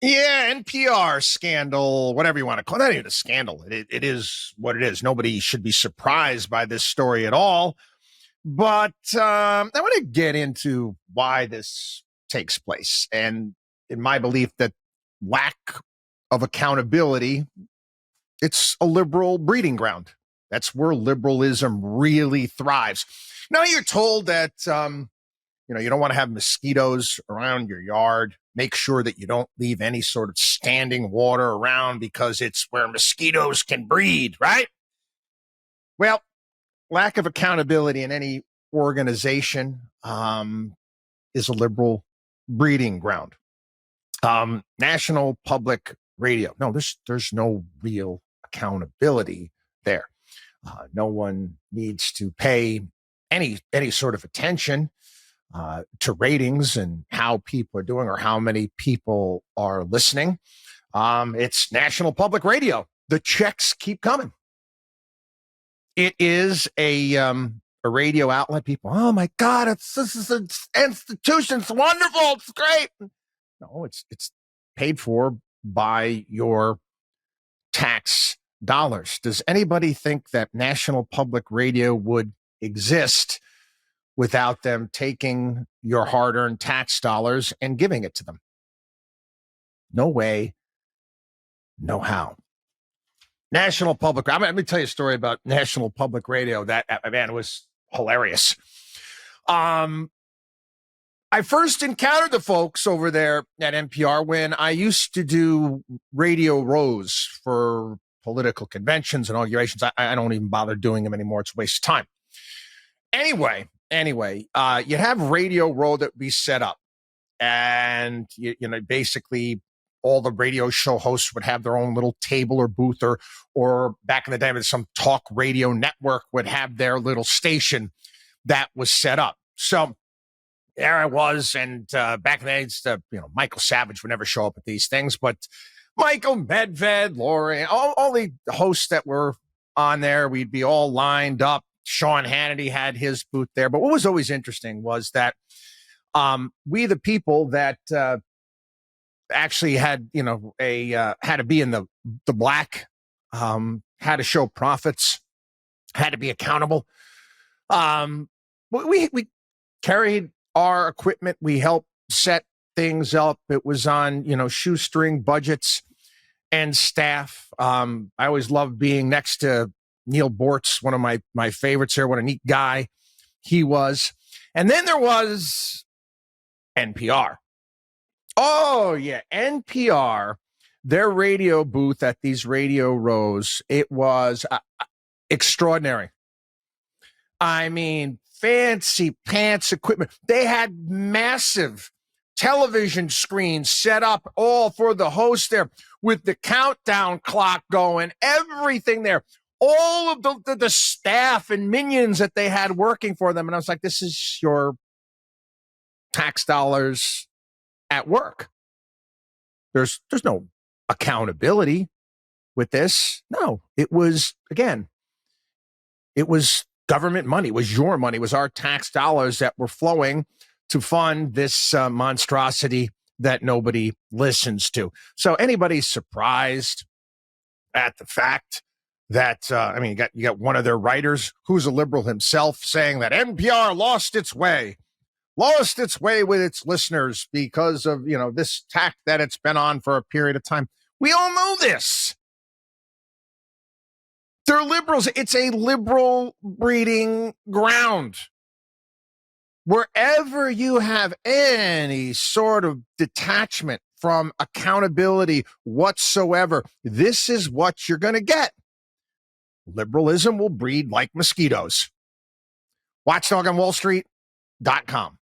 Yeah, NPR scandal, whatever you want to call it. Not even a scandal. It is what it is. Nobody should be surprised by this story at all. But I want to get into why this takes place. And in my belief that lack of accountability, it's a liberal breeding ground. That's where liberalism really thrives. Now you're told that you don't want to have mosquitoes around your yard. Make sure that you don't leave any sort of standing water around because it's where mosquitoes can breed, right? Well, lack of accountability in any organization is a liberal breeding ground. National Public Radio. No, there's no real accountability there. No one needs to pay any sort of attention to ratings and how people are doing or how many people are listening. It's National Public Radio. The checks keep coming. It is a radio outlet. People, oh my God, this is an institution. It's wonderful. It's great. No, it's paid for by your tax dollars. Does anybody think that National Public Radio would exist without them taking your hard-earned tax dollars and giving it to them? No way, no how. National Public, let me tell you a story about National Public Radio. That, man, was hilarious. I first encountered the folks over there at NPR when I used to do radio rows for political conventions and inaugurations. I don't even bother doing them anymore. It's a waste of time. Anyway, you'd have radio row that would be set up. And, basically all the radio show hosts would have their own little table or booth, or back in the day, some talk radio network would have their little station that was set up. So there I was. And back in the day, Michael Savage would never show up at these things, but Michael Medved, Lori, all the hosts that were on there, we'd be all lined up. Sean Hannity had his booth there. But what was always interesting was that we, the people that actually had, had to be in the black, had to show profits, had to be accountable. We carried our equipment. We helped set things up. It was on, shoestring budgets and staff. I always loved being next to Neil Bortz, one of my favorites here. What a neat guy he was. And then there was NPR. Oh, yeah, NPR, their radio booth at these radio rows, it was extraordinary. I mean, fancy pants equipment. They had massive television screens set up all for the host there with the countdown clock going, everything there. All of the staff and minions that they had working for them. And I was like, this is your tax dollars at work. There's no accountability with this. No, it was government money. It was your money. It was our tax dollars that were flowing to fund this monstrosity that nobody listens to. So anybody surprised at the fact that, you got one of their writers who's a liberal himself saying that NPR lost its way with its listeners because of, this tack that it's been on for a period of time. We all know this. They're liberals. It's a liberal breeding ground. Wherever you have any sort of detachment from accountability whatsoever, this is what you're going to get. Liberalism will breed like mosquitoes. WatchDog on WallStreet.com.